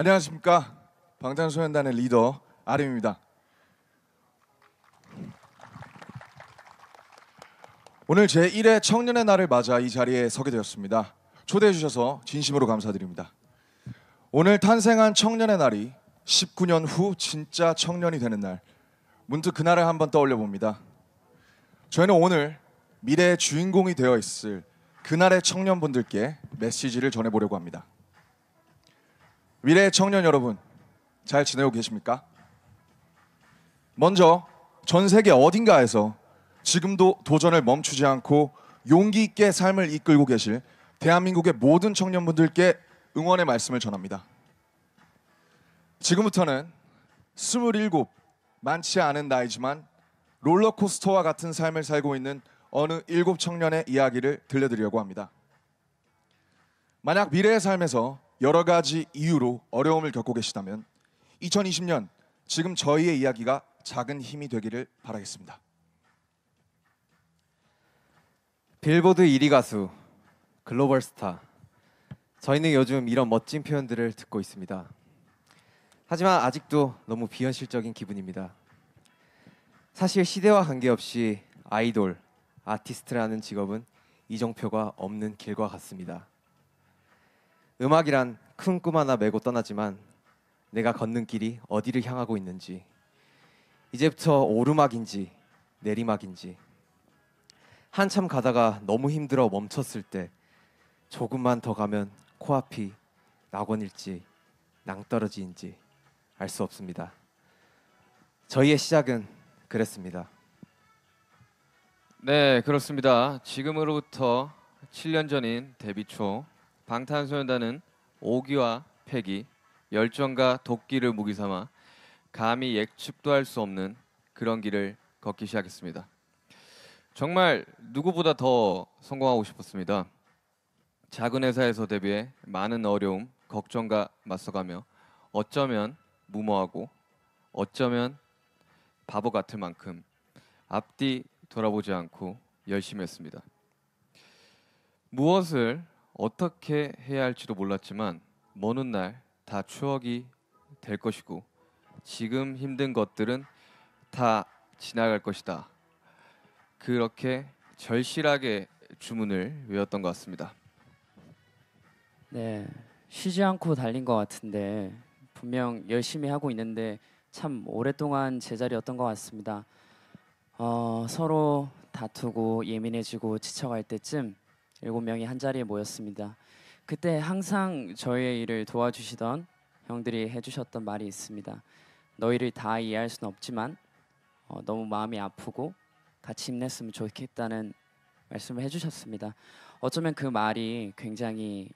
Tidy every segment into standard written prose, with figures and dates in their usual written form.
안녕하십니까. 방탄소년단의 리더 RM입니다. 오늘 제1회 청년의 날을 맞아 이 자리에 서게 되었습니다. 초대해 주셔서 진심으로 감사드립니다. 오늘 탄생한 청년의 날이 19년 후 진짜 청년이 되는 날, 문득 그날을 한번 떠올려 봅니다. 저희는 오늘 미래의 주인공이 되어 있을 그날의 청년분들께 메시지를 전해보려고 합니다. 미래의 청년 여러분, 잘 지내고 계십니까? 먼저 전 세계 어딘가에서 지금도 도전을 멈추지 않고 용기 있게 삶을 이끌고 계실 대한민국의 모든 청년분들께 응원의 말씀을 전합니다. 지금부터는 27, 많지 않은 나이지만 롤러코스터와 같은 삶을 살고 있는 어느 7 청년의 이야기를 들려드리려고 합니다. 만약 미래의 삶에서 여러 가지 이유로 어려움을 겪고 계시다면 2020년 지금 저희의 이야기가 작은 힘이 되기를 바라겠습니다. 빌보드 1위 가수, 글로벌 스타. 저희는 요즘 이런 멋진 표현들을 듣고 있습니다. 하지만 아직도 너무 비현실적인 기분입니다. 사실 시대와 관계없이 아이돌, 아티스트라는 직업은 이정표가 없는 길과 같습니다. 음악이란 큰 꿈 하나 메고 떠나지만 내가 걷는 길이 어디를 향하고 있는지, 이제부터 오르막인지 내리막인지, 한참 가다가 너무 힘들어 멈췄을 때 조금만 더 가면 코앞이 낙원일지 낭떠러지인지 알 수 없습니다. 저희의 시작은 그랬습니다. 네, 그렇습니다. 지금으로부터 7년 전인 데뷔 초 방탄소년단은 오기와 패기, 열정과 도끼를 무기 삼아 감히 예측도 할 수 없는 그런 길을 걷기 시작했습니다. 정말 누구보다 더 성공하고 싶었습니다. 작은 회사에서 데뷔해 많은 어려움, 걱정과 맞서가며 어쩌면 무모하고 어쩌면 바보 같을 만큼 앞뒤 돌아보지 않고 열심히 했습니다. 무엇을 어떻게 해야 할지도 몰랐지만 먼 훗날 다 추억이 될 것이고 지금 힘든 것들은 다 지나갈 것이다. 그렇게 절실하게 주문을 외웠던 것 같습니다. 네, 쉬지 않고 달린 것 같은데 분명 열심히 하고 있는데 참 오랫동안 제자리였던 것 같습니다. 서로 다투고 예민해지고 지쳐갈 때쯤 7명이 한 자리에 모였습니다. 그때 항상 저희의 일을 도와주시던 형들이 해주셨던 말이 있습니다. 너희를 다 이해할 수는 없지만 너무 마음이 아프고 같이 힘냈으면 좋겠다는 말씀을 해주셨습니다. 어쩌면 그 말이 굉장히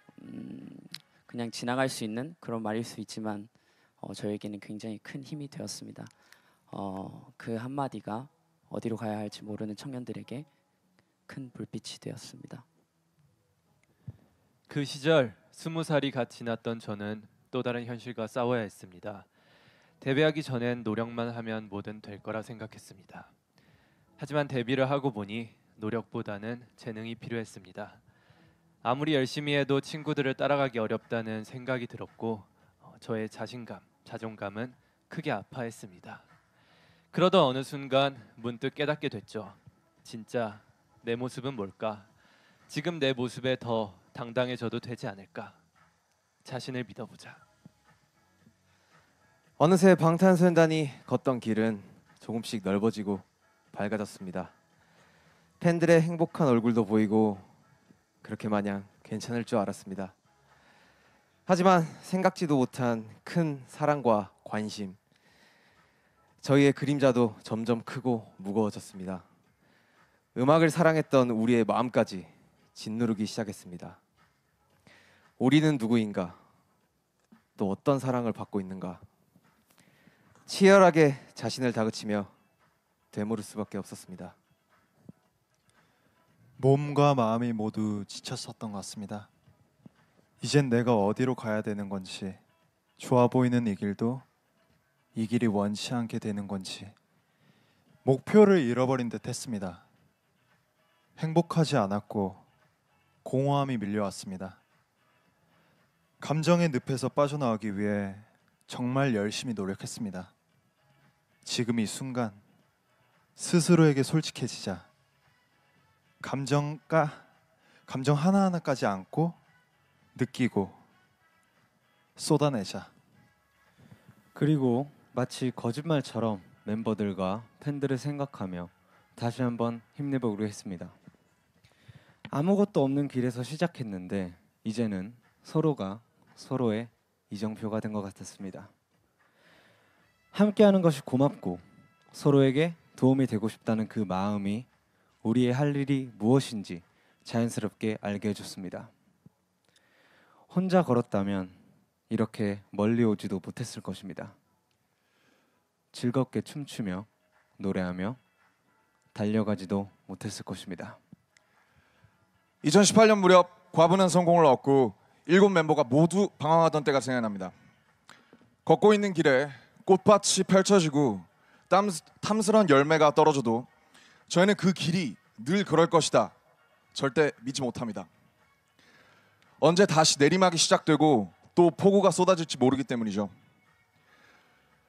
그냥 지나갈 수 있는 그런 말일 수 있지만 저에게는 굉장히 큰 힘이 되었습니다. 그 한마디가 어디로 가야 할지 모르는 청년들에게 큰 불빛이 되었습니다. 그 시절 20살이 갓 지났던 저는 또 다른 현실과 싸워야 했습니다. 데뷔하기 전엔 노력만 하면 뭐든 될 거라 생각했습니다. 하지만 데뷔를 하고 보니 노력보다는 재능이 필요했습니다. 아무리 열심히 해도 친구들을 따라가기 어렵다는 생각이 들었고 저의 자신감, 자존감은 크게 아파했습니다. 그러던 어느 순간 문득 깨닫게 됐죠. 진짜 내 모습은 뭘까? 지금 내 모습에 더 당당해져도 되지 않을까? 자신을 믿어보자. 어느새 방탄소년단이 걷던 길은 조금씩 넓어지고 밝아졌습니다. 팬들의 행복한 얼굴도 보이고 그렇게 마냥 괜찮을 줄 알았습니다. 하지만 생각지도 못한 큰 사랑과 관심, 저희의 그림자도 점점 크고 무거워졌습니다. 음악을 사랑했던 우리의 마음까지 짓누르기 시작했습니다. 우리는 누구인가? 또 어떤 사랑을 받고 있는가? 치열하게 자신을 다그치며 되물을 수밖에 없었습니다. 몸과 마음이 모두 지쳤었던 것 같습니다. 이젠 내가 어디로 가야 되는 건지, 좋아 보이는 이 길도 이 길이 원치 않게 되는 건지 목표를 잃어버린 듯 했습니다. 행복하지 않았고 공허함이 밀려왔습니다. 감정의 늪에서 빠져나오기 위해 정말 열심히 노력했습니다. 지금 이 순간 스스로에게 솔직해지자. 감정 하나하나까지 안고 느끼고 쏟아내자. 그리고 마치 거짓말처럼 멤버들과 팬들을 생각하며 다시 한번 힘내보기로 했습니다. 아무것도 없는 길에서 시작했는데 이제는 서로가 서로의 이정표가 된 것 같았습니다. 함께하는 것이 고맙고 서로에게 도움이 되고 싶다는 그 마음이 우리의 할 일이 무엇인지 자연스럽게 알게 해줬습니다. 혼자 걸었다면 이렇게 멀리 오지도 못했을 것입니다. 즐겁게 춤추며 노래하며 달려가지도 못했을 것입니다. 2018년 무렵 과분한 성공을 얻고 7멤버가 모두 방황하던 때가 생각납니다. 걷고 있는 길에 꽃밭이 펼쳐지고 탐스런 열매가 떨어져도 저희는 그 길이 늘 그럴 것이다. 절대 믿지 못합니다. 언제 다시 내리막이 시작되고 또 폭우가 쏟아질지 모르기 때문이죠.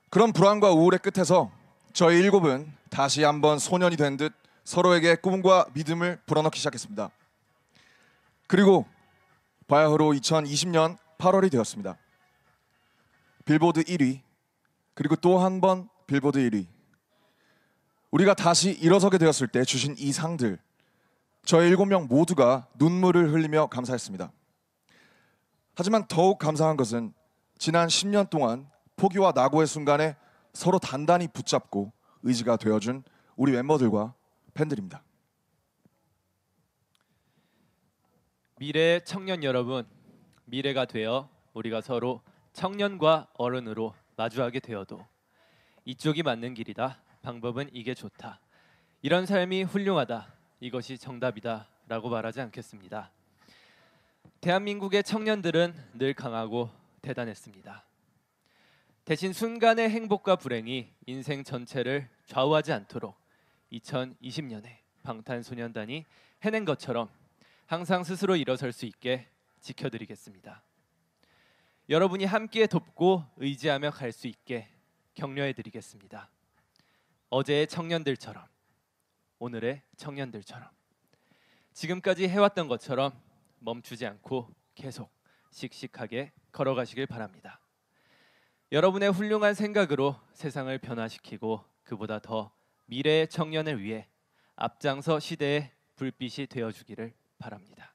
그런 불안과 우울의 끝에서 저희 7은 다시 한번 소년이 된 듯 서로에게 꿈과 믿음을 불어넣기 시작했습니다. 그리고 바야흐로 2020년 8월이 되었습니다. 빌보드 1위, 그리고 또 한 번 빌보드 1위. 우리가 다시 일어서게 되었을 때 주신 이 상들, 저희 7명 모두가 눈물을 흘리며 감사했습니다. 하지만 더욱 감사한 것은 지난 10년 동안 포기와 낙오의 순간에 서로 단단히 붙잡고 의지가 되어준 우리 멤버들과 팬들입니다. 미래의 청년 여러분, 미래가 되어 우리가 서로 청년과 어른으로 마주하게 되어도 이쪽이 맞는 길이다. 방법은 이게 좋다. 이런 삶이 훌륭하다. 이것이 정답이다. 라고 말하지 않겠습니다. 대한민국의 청년들은 늘 강하고 대단했습니다. 대신 순간의 행복과 불행이 인생 전체를 좌우하지 않도록 2020년에 방탄소년단이 해낸 것처럼 항상 스스로 일어설 수 있게 지켜드리겠습니다. 여러분이 함께 돕고 의지하며 갈 수 있게 격려해드리겠습니다. 어제의 청년들처럼, 오늘의 청년들처럼, 지금까지 해왔던 것처럼 멈추지 않고 계속 씩씩하게 걸어가시길 바랍니다. 여러분의 훌륭한 생각으로 세상을 변화시키고 그보다 더 미래의 청년을 위해 앞장서 시대의 불빛이 되어주기를 바랍니다.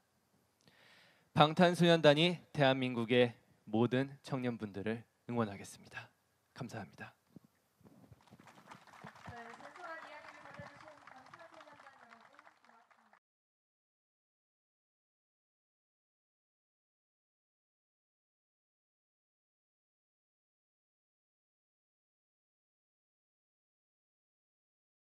방탄소년단이 대한민국의 모든 청년분들을 응원하겠습니다. 감사합니다.